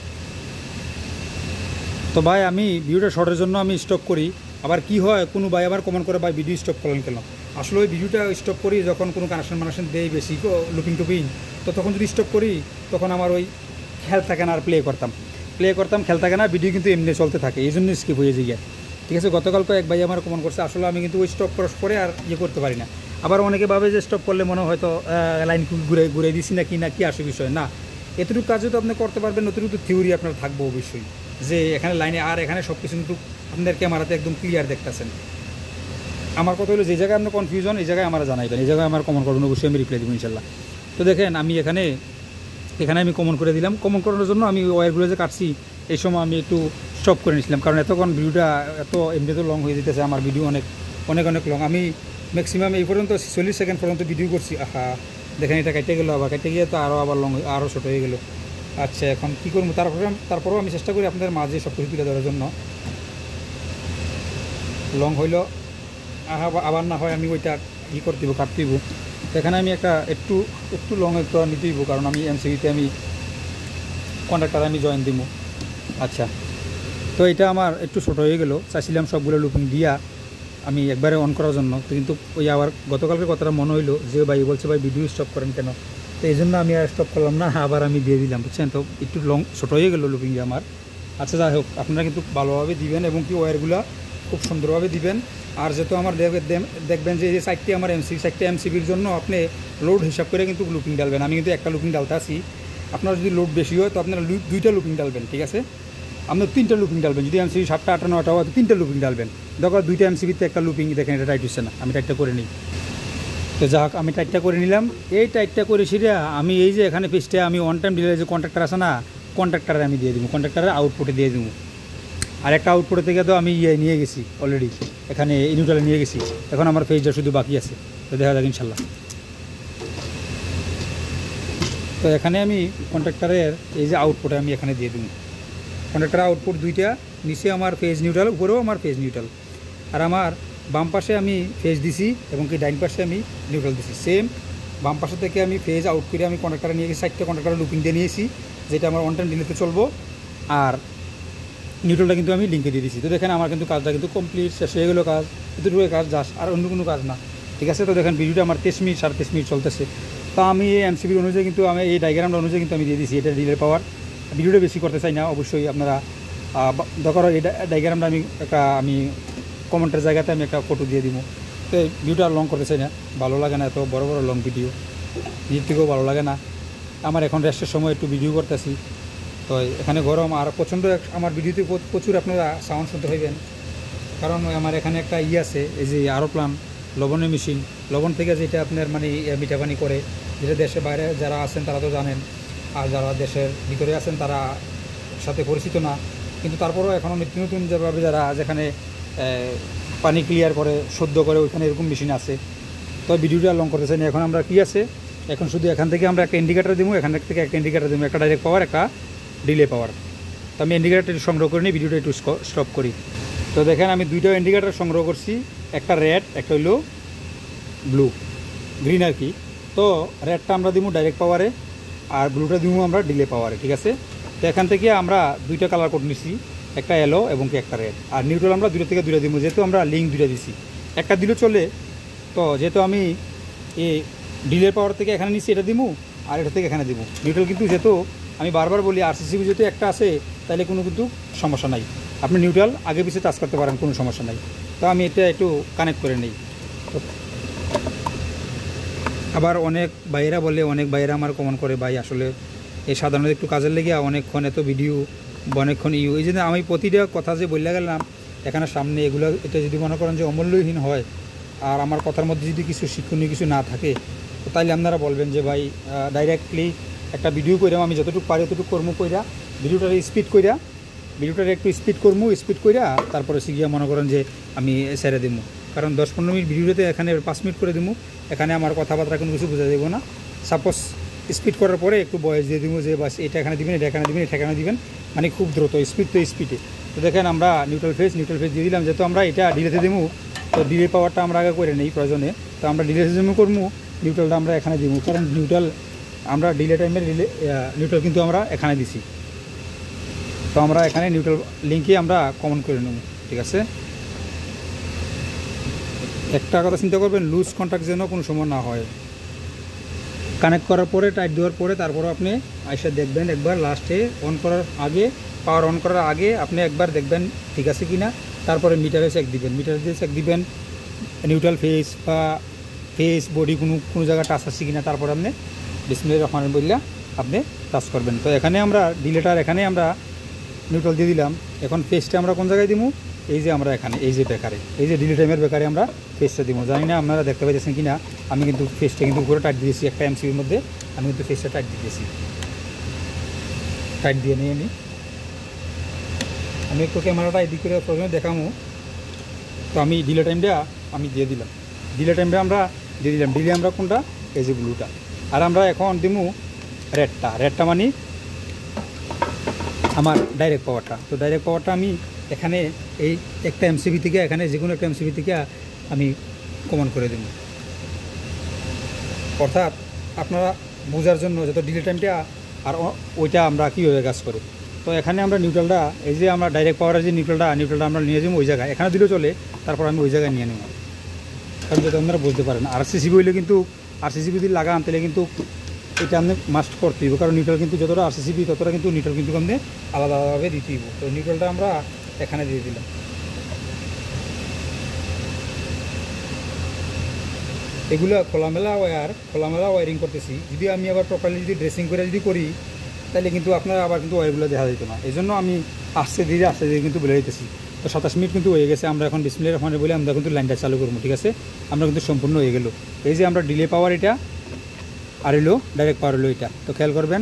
তো ভাই আমি ভিডিওটা শর্টের জন্য আমি স্টপ করি। আবার কি হয় কোনো ভাই আবার কমেন্ট করে ভাই ভিডিও স্টপ করলেন কেন। আসলে ওই ভিডিওটা স্টপ করি যখন কোনো কানেকশন দেয় বেশি লুপিং টুপিং, তো তখন যদি স্টপ করি তখন আমার ওই খেয়াল থাকে না, আর প্লে করতাম খেয়াল থাকে না, ভিডিও কিন্তু এমনি চলতে থাকে, এই জন্য স্কিপ হয়ে যায়। ঠিক আছে, গতকালকে এক ভাই আমার কমেন্ট করছে, আসলে আমি কিন্তু ওই স্টপ করার পরে আর করতে পারি না। আবার অনেকে ভাবে যে স্টপ করলে মনে হয়তো লাইন ঘুরে দিছি না কি আসে বিষয় না। এতটুকু কাজও তো আপনি করতে পারবেন, অতটুকু থিওরি আপনার থাকবো অবশ্যই, যে এখানে লাইনে আর এখানে সব কিছু কিন্তু আপনাদের ক্যামেরাতে একদম ক্লিয়ার দেখতেছেন। আমার কথা হলো যে জায়গায় আপনার কনফিউশন এই জায়গায় আমার জানাইবেন, এই জায়গায় আমার কমেন্ট করবেন, অবশ্যই আমি রিপ্লাই দেবো ইনশাল্লাহ। তো দেখেন আমি এখানে আমি কমেন্ট করে দিলাম। কমেন্ট করানোর জন্য আমি ওয়্যারগুলো যে কাটছি এই সময় আমি একটু স্টপ করে নিয়েছিলাম, কারণ এতক্ষণ ভিডিওটা এমনি তো লং হয়ে যেতেছে, আমার ভিডিও অনেক লং। আমি ম্যাক্সিমাম এই পর্যন্ত 40 সেকেন্ড পর্যন্ত ভিডিও করছি। দেখেন এটা কেটে গেলো, আবার কেটে গিয়ে তো আবার লং আরও ছোটো হয়ে গেলো। আচ্ছা এখন কী করবো, তারপরেও আমি চেষ্টা করি আপনাদের মাঝে সব কিছু তুলে ধরার জন্য। লং হইল আবার না হয় আমি ওইটা করতে দিব, কাটতে দিব। এখানে আমি একটু লং একটু নিতে দিব, কারণ আমি এমসিবিতে আমি কন্ট্রাক্টর আমি জয়েন দিব। আচ্ছা তো এটা আমার একটু ছোটো হয়ে গেল, চাইছিলাম সবগুলো লুপিং দিয়া আমি একবারে অন করার জন্য, কিন্তু ওই আবার গতকালকে কথাটা মনে হইলো যে ভাই বলছে ভাই ভিডিও স্টপ করেন কেন, তো এই জন্য আমি আর স্টপ করলাম না, আবার আমি দিয়ে দিলাম, বুঝছেন। তো একটু লং ছোটো হয়ে গেলো লুপিং আমার। আচ্ছা যাই হোক, আপনারা কিন্তু ভালোভাবে দিবেন এবং কি ওয়্যারগুলো খুব সুন্দরভাবে দিবেন। আর যেহেতু আমার দেখবেন যে এই সাইডটি আমার সাইডটি এমসিবির জন্য আপনি লোড হিসাব করে কিন্তু লুপিং ডালবেন। আমি কিন্তু একটা লুপিং ডালতে আসি, আপনার যদি লোড বেশি হয় তো আপনারা 2টা লুপিং ডালবেন, ঠিক আছে। আপনার 3টা লুপিং ডালবেন, যদি এমসিবি 7টা 8টা 9টা হয় তো 3টা লুপিং ডালবেন। দেখো 2টা এমসিবিতে একটা লুপিং, দেখেন এটা টাইট হচ্ছে না, আমি টাইটটা করে নিই। তো যাক আমি টাইটটা করে নিলাম। এই টাইটটা করে সেটা আমি এই যে এখানে পেজটা আমি অন টাইম ডিলে যে কন্ট্রাক্টর আছে না, কন্ট্রাক্টারে আমি দিয়ে দিব, কন্ট্রাক্টারের আউটপুটে দিয়ে দেবো। আর একটা আউটপুটে থেকে তো আমি নিয়ে গেছি অলরেডি, এখানে নিউট্রালে নিয়ে গেছি। এখন আমার পেজটা শুধু বাকি আছে, তো দেখা যাক ইনশাল্লাহ। তো এখানে আমি কন্ট্রাক্টরের এই যে আউটপুটে আমি এখানে দিয়ে দেবো। কন্ট্রাক্টরের আউটপুট 2টা, নিচে আমার পেজ নিউট্রাল, উপরেও আমার পেজ নিউট্রাল। আর আমার বাম পাশে আমি পেজ দিছি এবং কি ডাইন পাশে আমি নিউট্রাল দিছি। সেম বাম পাশে থেকে আমি পেজ আউট করে আমি কন্ট্রাক্টরে নিয়ে গেছি, 4টা কন্ট্রাক্টরে লুপিং দিয়ে নিয়েছি, যেটা আমার অন টাইম ডিলেতে চলবো। আর নিউট্রালটা কিন্তু আমি লিঙ্কে দিয়ে দিচ্ছি। তো দেখেন আমার কিন্তু কাজটা কিন্তু কমপ্লিট, শেষ হয়ে গেলো কাজ, এতটুকু কাজ জাস্ট, আর অন্য কোনো কাজ না, ঠিক আছে। তো দেখেন ভিডিওটা আমার 23 মিনিট 23.5 মিনিট চলতেছে। তো আমি এই এমসিবির অনুযায়ী কিন্তু আমি এই ডায়াগ্রামটা অনুযায়ী কিন্তু আমি দিয়ে দিচ্ছি, এটা ডিলে পাওয়ার। ভিডিওটা বেশি করতে চাই না, অবশ্যই আপনারা দরকার এই ডায়াগ্রামটা আমি কমেন্টের জায়গাতে আমি একটা ফটো দিয়ে দিব। তো ভিডিওটা লং করতে চাই না, ভালো লাগে না এত বড় লং ভিডিও, নিজের থেকেও ভালো লাগে না। আমার এখন রেস্টের সময় একটু ভিডিও করতেছি, তো এখানে গরম আর প্রচণ্ড। আমার ভিডিওতে প্রচুর আপনারা সাউন্ড শুনতে হইবেন, কারণ আমার এখানে একটা আছে, এই যে এরোপ্লেন লবণের মেশিন, লবণ থেকে যেটা আপনার মানে মিঠা পানি করে, যেটা দেশের বাইরে যারা আছেন তারা তো জানেন, আর যারা দেশের ভিতরে আছেন তারা সাথে পরিচিত না, কিন্তু তারপরেও এখনও নিত্য নতুন যেভাবে যারা যেখানে পানি ক্লিয়ার করে শুদ্ধ করে ওইখানে এরকম মেশিন আছে। তো ভিডিওটা লং করতে চাই না। এখন আমরা কি আছে, এখন শুধু এখান থেকে আমরা একটা ইন্ডিকেটার দেবো, এখান থেকে একটা ইন্ডিকেটার দেবো, একটা ডাইরেক্ট পাওয়ার, একটা ডিলে পাওয়ার। তো আমি ইন্ডিকেটারটা সংগ্রহ করে নিই, ভিডিওটা একটু স্টপ করি। তো দেখেন আমি 2টা ইন্ডিকেটার সংগ্রহ করছি, একটা রেড, একটা হইলো গ্রিন আর কি। তো রেডটা আমরা দিব ডাইরেক্ট পাওয়ারে, আর ব্লুটা দিব আমরা ডিলে পাওয়ারে, ঠিক আছে। তো এখান থেকে আমরা 2টা কালার কোড নিছি, একটা ইয়েলো এবং কি একটা রেড। আর নিউট্রাল আমরা 2টা থেকে 2টা দিব, যেহেতু আমরা লিঙ্ক 2টা দিছি, একটা দিলেও চলে। তো যেহেতু আমি এই ডিলে পাওয়ার থেকে এখানে নিচ্ছি, এটা দিব, আর এটা থেকে এখানে দিব নিউট্রাল। কিন্তু যেহেতু আমি বারবার বলি আরসিসিবি যেহেতু একটা আছে, তাহলে কোনো কিন্তু সমস্যা নাই, আপনি নিউট্রাল আগে পিছিয়ে টাচ করতে পারেন, কোনো সমস্যা নাই। তো আমি এটা একটু কানেক্ট করে নিই। আবার অনেক ভাইয়েরা বলে, অনেক ভাইয়েরা আমার কমেন্ট করে, ভাই আসলে এই সাধারণত একটু কাজের লেগে অনেকক্ষণ এত ভিডিও বা অনেকক্ষণ এই জন্য আমি প্রতিটা কথা যে বললে গেলাম এখানে সামনে এগুলো, এটা যদি মনে করেন যে অমূল্যহীন হয় আর আমার কথার মধ্যে যদি কিছু শিক্ষণীয় কিছু না থাকে, তো তাইলে আপনারা বলবেন যে ভাই ডাইরেক্টলি একটা ভিডিও কইরাম, আমি যতটুকু পারি ততটুকু কর্ম কইরা ভিডিওটারে একটু স্পিড করবো, স্পিড কইরা তারপরে শিখিয়া মনে করেন যে আমি ছেড়ে দেবো। কারণ 10-15 মিনিট ভিডিওতে এখানে 5 মিনিট করে দেবো, এখানে আমার কথাবার্তা কোনো কিছু বোঝা যাবো না। সাপোজ স্পিড করার পরে একটু বয়স দিয়ে দিব যে বাস এটা এখানে দিবেন, এটা এখানে দিবেন, এটা এখানে দিবেন, মানে খুব দ্রুত স্পিড তো স্পিডে। তো দেখেন আমরা নিউট্রাল ফেস দিয়ে দিলাম, যেহেতু আমরা এটা ডিলেতে দেবো তো ডিলে পাওয়ারটা আমরা আগে করে নেই প্রয়োজনে। তো আমরা ডিলে সিস্টেমে করবো, নিউট্রালটা আমরা এখানে দিব, কারণ নিউট্রাল আমরা ডিলে টাইমের নিউট্রাল কিন্তু আমরা এখানে দিছি। তো আমরা এখানে নিউট্রাল লিঙ্কে আমরা কমন করে নেব, ঠিক আছে। একটা কথা চিন্তা করবেন, লুজ কন্ট্যাক্ট যেন কোনো সময় না হয়। কানেক্ট করার পরে, টাইট দেওয়ার পরে তারপর আপনি আইসা দেখবেন একবার লাস্টে অন করার আগে, পাওয়ার অন করার আগে আপনি একবার দেখবেন ঠিক আছে কি না। তারপরে মিটারে চেক দিবেন, মিটার দিয়ে চেক দিবেন নিউট্রাল ফেস বা ফেস বডি কোনো জায়গায় টাচ আছে কিনা। তারপর আপনি ডিসপ্লে রহমান বললে আপনি টাচ করবেন। তো এখানে আমরা ডিলেটার, এখানে আমরা নিউট্রাল দিয়ে দিলাম। এখন ফেসটা আমরা কোন জায়গায় দিব, এই যে আমরা এখানে এই যে বেকারে, এই যে ডিলে টাইমের বেকারে আমরা ফেসটা দিব। জানি না আপনারা দেখতে পাইতেছেন কিনা, আমি কিন্তু ফেসটা কিন্তু উপরে টাইট দিয়েছি, একটা এমসিবির মধ্যে আমি কিন্তু ফেসটা টাইট দিয়েছি। টাইট দিয়ে নিয়ে আমি একটু ক্যামেরাটা এদিক করে প্রথমে দেখাবো। তো আমি ডিলে টাইমটা আমি দিয়ে দিলাম, ডিলে টাইমটা আমরা দিয়ে দিলাম। ডিলে আমরা কোনটা, এই যে ব্লুটা। আর আমরা এখন দিব রেডটা মানে আমার ডাইরেক্ট পাওয়ারটা। তো ডাইরেক্ট পাওয়ারটা আমি এখানে এই একটা এমসিবি থেকে, এখানে যে কোনো একটা এমসিবি থেকে আমি কমন করে দেব। অর্থাৎ আপনারা বোঝার জন্য যত ডিলে টাইমটা আর ওইটা আমরা কীভাবে কাজ করে। তো এখানে আমরা নিউট্রালটা, এই যে আমরা ডাইরেক্ট পাওয়ারের যে নিউট্রালটা আমরা নিয়ে যাবো ওই জায়গায়, এখানে দিলেও চলে, তারপর আমি ওই জায়গায় নিয়ে নেব। কারণ যাতে আপনারা বুঝতে পারেন, আরসিসিবি হইলে কিন্তু আরসিসিবি যদি লাগান তাহলে কিন্তু এটা আপনি মাস্ট করতে হইব। কারণ নিউট্রাল কিন্তু যতটা আরসিসিবি ততটা কিন্তু নিউট্রাল কিন্তু আপনি আলাদা আলাদাভাবে দিতে হইব। তো নিউট্রালটা আমরা এখানে দিয়ে দিলাম। এগুলো খোলামেলা ওয়ারিং করতেছি। যদি আমি আবার প্রপারলি যদি ড্রেসিং করে যদি করি তাহলে কিন্তু আপনারা আবার কিন্তু ওয়ারগুলো দেখা যেত না। এই জন্য আমি আস্তে ধীরে কিন্তু বলে দিতেছি। তো 27 মিনিট কিন্তু হয়ে গেছে, আমরা এখন বিসমিল্লাহির রহমানির রহিম বলে আমরা কিন্তু লাইনটা চালু করবো, ঠিক আছে। আমরা কিন্তু সম্পূর্ণ হয়ে গেল। এই যে আমরা ডিলে পাওয়ার এটা আর এলো ডাইরেক্ট পাওয়ার হলো এটা। তো খেয়াল করবেন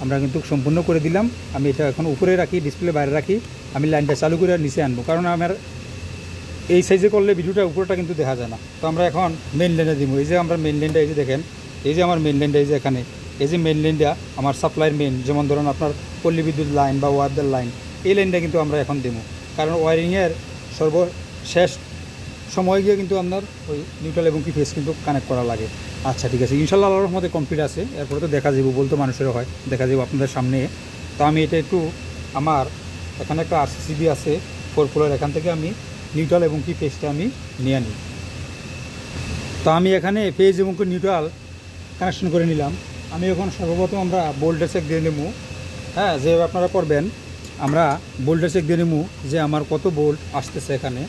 আমরা কিন্তু সম্পূর্ণ করে দিলাম। আমি এটা এখন উপরে রাখি, ডিসপ্লে বাইরে রাখি, আমি লাইনটা চালু করে নিচে আনবো, কারণ আমার এই সাইজে করলে ভিডিওটা উপরটা কিন্তু দেখা যায় না। তো আমরা এখন মেইন লাইনে দিব। এই যে আমরা মেইন লাইনটা, এই যে দেখেন, এই যে আমার মেইন লাইনটা, এই যে এখানে এই যে মেইন লাইনটা আমার সাপ্লাইয়ের মেইন, যেমন ধরুন আপনার পল্লী বিদ্যুৎ লাইন বা ওয়ারদের লাইন, এই লাইনটা কিন্তু আমরা এখন দেবো। কারণ ওয়ারিংয়ের সর্বশেষ সময় গিয়ে কিন্তু আপনার ওই নিউট্রাল এবং কি ফেস কিন্তু কানেক্ট করা লাগে। আচ্ছা ঠিক আছে, ইনশাল্লাহ আল্লাহর রহমতে কমপ্লিট আছে। এরপরে তো দেখা যাবো, বলতো মানুষেরও হয়, দেখা যাবো আপনাদের সামনে। তো আমি এটা একটু আমার এখানে একটা আরসিসিবি আছে 4 পোলের, এখান থেকে আমি নিউট্রাল এবং কি ফেসটা আমি নিয়ে নিই। তো আমি এখানে ফেজ এবং নিউট্রাল কানেকশন করে নিলাম। আমি এখন সর্বপ্রথম আমরা ভোল্টেজ চেক দিয়ে নেবো। হ্যাঁ, যেভাবে আপনারা করবেন আমরা ভোল্টেজ চেক দিয়ে নেবো যে আমার কত ভোল্ট আসতেছে। এখানে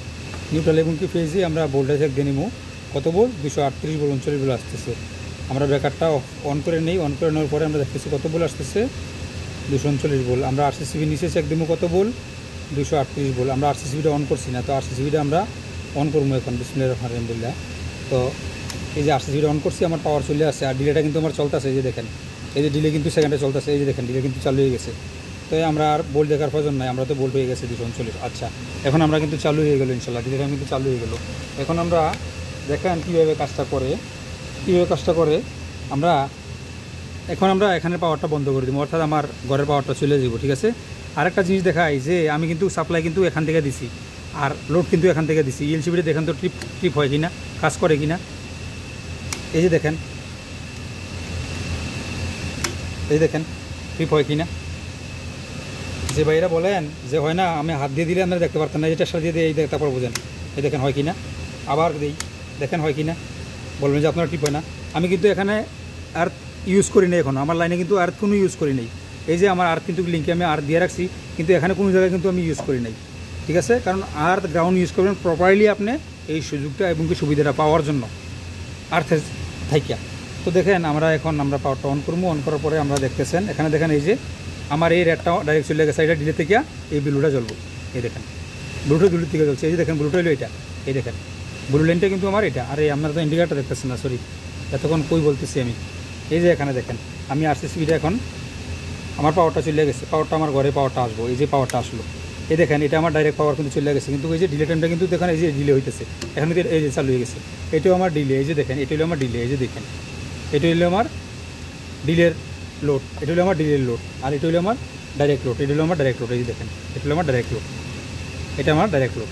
নিউট্রাল এবং কি ফেজে আমরা ভোল্টেজ চেক দিয়ে নেবো কত ভোল্ট, 238 ভোল্ট 39 ভোল্ট আসতেছে। আমরা ব্রেকারটা অন করে নেই, অন করে নেওয়ার পরে আমরা দেখতেছি কত ভোল্ট আসতেছে, 239 ভোল্ট। আমরা আরসিসিবি নিচে চেক দেবো কত ভোল্ট, 238 ভোল্ট। আমরা আরসিসিবিটা অন করছি না, তো আরসিসিবিটা আমরা অন করবো এখন বিসমিল্লাহির রহমানির রহিম বললা। তো এই যে আরসিসিবিটা অন করছি, আমার পাওয়ার চলে আসছে। আর ডিলেটা কিন্তু আমার চলতেছে, এই যে দেখেন, এই যে ডিলে কিন্তু সেকেন্ডে চলতেছে, এই যে দেখেন ডিলে কিন্তু চালু হয়ে গেছে। তো আমরা আর বোল্ট দেখার প্রয়োজন নাই, আমরা তো বোল্ট হয়ে গেছে 239। আচ্ছা, এখন আমরা কিন্তু চালু হয়ে গেলো ইনশাল্লাহ, ডিলেটা কিন্তু চালু হয়ে গেলো। এখন আমরা দেখেন কীভাবে কাজটা করে আমরা এখন আমরা এখানে পাওয়ারটা বন্ধ করে দিব, অর্থাৎ আমার ঘরের পাওয়ারটা চলে যাব, ঠিক আছে। আরেকটা জিনিস দেখাই যে আমি কিন্তু সাপ্লাই কিন্তু এখান থেকে দিছি আর লোড কিন্তু এখান থেকে দিছি। এলসিবিটা দেখেন তো ট্রিপ হয় কিনা, কাজ করে কিনা। এই যে দেখেন, এই দেখেন ট্রিপ হয় কিনা। যে ভাইরা বলেন যে হয় না, আমি হাত দিয়ে দিলে আপনারা দেখতে পারতেন না, যেটা সার দিয়ে এই তারপর বোঝেন। এই দেখেন হয় কিনা, আবার দিই, দেখেন হয় কিনা, বলবেন যে আপনারা ট্রিপ হয় না। আমি কিন্তু এখানে আর ইউজ করি নাই, এখন আমার লাইনে কিন্তু আর কোনো ইউজ করি নাই। এই যে আমার আর কিন্তু লিঙ্কে আমি আর দিয়ে রাখছি, কিন্তু এখানে কোনো জায়গায় কিন্তু আমি ইউজ করি নাই। ঠিক আছে, কারণ আর্থ গ্রাউন্ড ইউজ করবেন প্রপারলি আপনি এই সুযোগটা এবং কি সুবিধাটা পাওয়ার জন্য আর্থের থাইকা। তো দেখেন আমরা পাওয়ারটা অন করবো, অন করার পরে আমরা দেখতেছেন এখানে দেখেন এই যে আমার এই রেডটা ডাইরেক্ট চলে গেছে, এটা ডিলে থেকে এই ব্লুটা জ্বলবো। এই দেখেন ব্লুটা ডিলে থেকে জ্বলছে, এই যে দেখেন ব্লুটা হলো এটা, এই দেখেন ব্লু লাইনটা কিন্তু আমার এটা। আর এই আপনারা তো ইন্ডিকেটারটা দেখতেছেন না, সরি এতক্ষণ কই বলতেছি আমি। এই যে এখানে দেখেন আমি আসছি স্পিডে, এখন আমার পাওয়ারটা চলে গেছে, পাওয়ারটা আমার ঘরে পাওয়ারটা আসবো, এই যে পাওয়ারটা আসলো। এই দেখেন এটা আমার ডাইরেক্ট পাওয়ার কিন্তু চলে গেছে, কিন্তু এই যে ডিলে টাইমটা কিন্তু দেখেন এই যে ডিলে হইতেছে, এখন কিন্তু এই যে চালু হয়ে গেছে, এটাও আমার ডিলে। এই যে দেখেন এটা হলো আমার ডিলে, এই যে দেখেন এটা হলো আমার ডিলের লোড, এটা হলো আমার ডিলের লোড, আর এটা হলো আমার ডাইরেক্ট লোড, এটা হলো আমার ডাইরেক্ট লোড। এই যে দেখেন এটা হলো আমার ডাইরেক্ট লোড, এটা আমার ডাইরেক্ট লোড,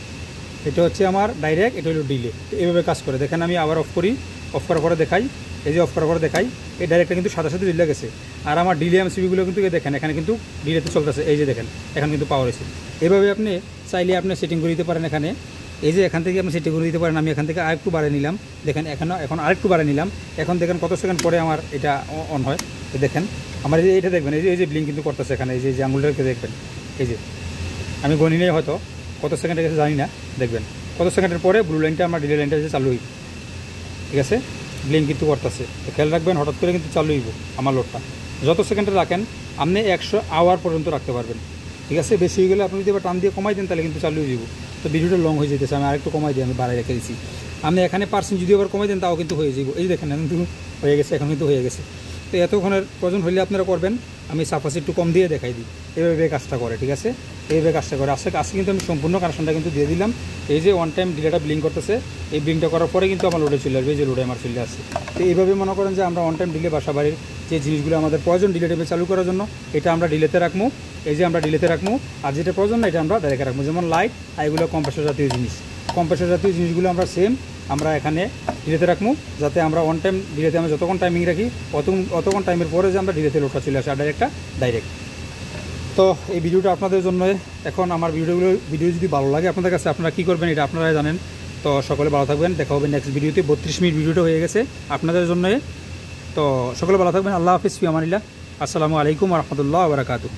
এটা হচ্ছে আমার ডাইরেক্ট, এটা হলো ডিলে। এইভাবে কাজ করে দেখেন। আমি আবার অফ করি, অফ করার পরে দেখাই, এই যে অফ করার পরে দেখাই এই ডাইরেক্টটা কিন্তু সাথে সাথে ডিলে গেছে। আর আমার ডিলে এমসিবিগুলো কিন্তু দেখেন এখানে কিন্তু ডিলেতে চলতেছে, এই যে দেখেন এখন কিন্তু পাওয়ার হয়েছে। এভাবে আপনি চাইলে আপনি সেটিং করে দিতে পারেন এখানে, এই যে এখান থেকে আপনি সেটিং করে দিতে পারেন। আমি এখান থেকে আরেকটু বাড়িয়ে নিলাম, দেখেন এখন আরেকটু বাড়িয়ে নিলাম, এখন দেখেন কত সেকেন্ড পরে আমার এটা অন হয়। দেখেন আমার এই যে এটা দেখবেন, এই যে ব্লিঙ্ক কিন্তু করতেছে এখানে, এই যে আঙুলটাকে দেখবেন, এই যে আমি গণি নেই হয়তো কত সেকেন্ড গেছে জানি না, দেখবেন কত সেকেন্ডের পরে ব্লু লাইনটা আমার ডিলে লাইনটা যে চালু হইব, ঠিক আছে ব্লিঙ্ক কিন্তু করতেছে। তো খেয়াল রাখবেন হঠাৎ করে কিন্তু চালু হইব আমার লোডটা। যত সেকেন্ডে রাখেন আপনি 100 আওয়ার পর্যন্ত রাখতে পারবেন, ঠিক আছে। বেশি হয়ে গেলে আপনি যদি এবার টান দিয়ে কমাই দেন তাহলে কিন্তু চালু হয়ে যাব। তো ভিডিওটা লং হয়ে যেতেছে, আমি আরেকটু কমাই দিয়ে আমি বাড়াই রেখে দিচ্ছি। আপনি এখানে পার্সেন্ট যদি আবার কমাই দেন তাও কিন্তু হয়ে যাব। এই দেখেন এখন কিন্তু হয়ে গেছে, এখন কিন্তু হয়ে গেছে। তো এতক্ষণের প্রয়োজন হলে আপনারা করবেন, আমি সাফাসি একটু কম দিয়ে দেখাই দিই, এইভাবে কাজটা করে, ঠিক আছে এইভাবে কাজটা করে। আজকে কিন্তু আমি সম্পূর্ণ কানেকশনটা কিন্তু দিয়ে দিলাম। এই যে ওয়ান টাইম ডিলেটা ব্লিঙ্ক করতেছে, এই ব্লিঙ্কটা করার পরে কিন্তু আমার লোডে চলে আসবে, এই যে লোডে আমার চলে আসছে। তো এইভাবে মনে করেন যে আমরা ওয়ান টাইম ডিলে বাসা বাড়ির যে জিনিসগুলো আমাদের প্রয়োজন ডিলে টাইমে চালু করার জন্য, এটা আমরা ডিলেতে রাখবো, এই যে আমরা ডিলেতে রাখবো। আর যেটা প্রয়োজন না এটা আমরা ডাইরেক্টে রাখবো, যেমন লাইট আর এগুলো কম্প্রেসর জাতীয় জিনিস। কম্প্রেসর জাতীয় জিনিসগুলো আমরা সেম আমরা এখানে ডিলেতে রাখবো, যাতে আমরা ওয়ান টাইম ডিলেতে আমরা যতক্ষণ টাইমিং রাখি অতক্ষণ টাইমের পরে যে আমরা ডিলেতে লোডটা চলে আসে আর ডাইরেক্ট। তো এই ভিডিওটা আপনাদের জন্য। এখন আমার ভিডিও যদি ভালো লাগে আপনাদের কাছে, আপনারা কী করবেন এটা আপনারা জানেন। তো সকলে ভালো থাকবেন, দেখা হবে নেক্সট ভিডিওতে। 32 মিনিট ভিডিওটা হয়ে গেছে আপনাদের জন্য। তো সকলে ভালো থাকবেন, আল্লাহ হাফিজ, ফি আমানিল্লাহ, আসসালামু আলাইকুম ওয়া রাহমাতুল্লাহি ওয়া বারাকাতুহু।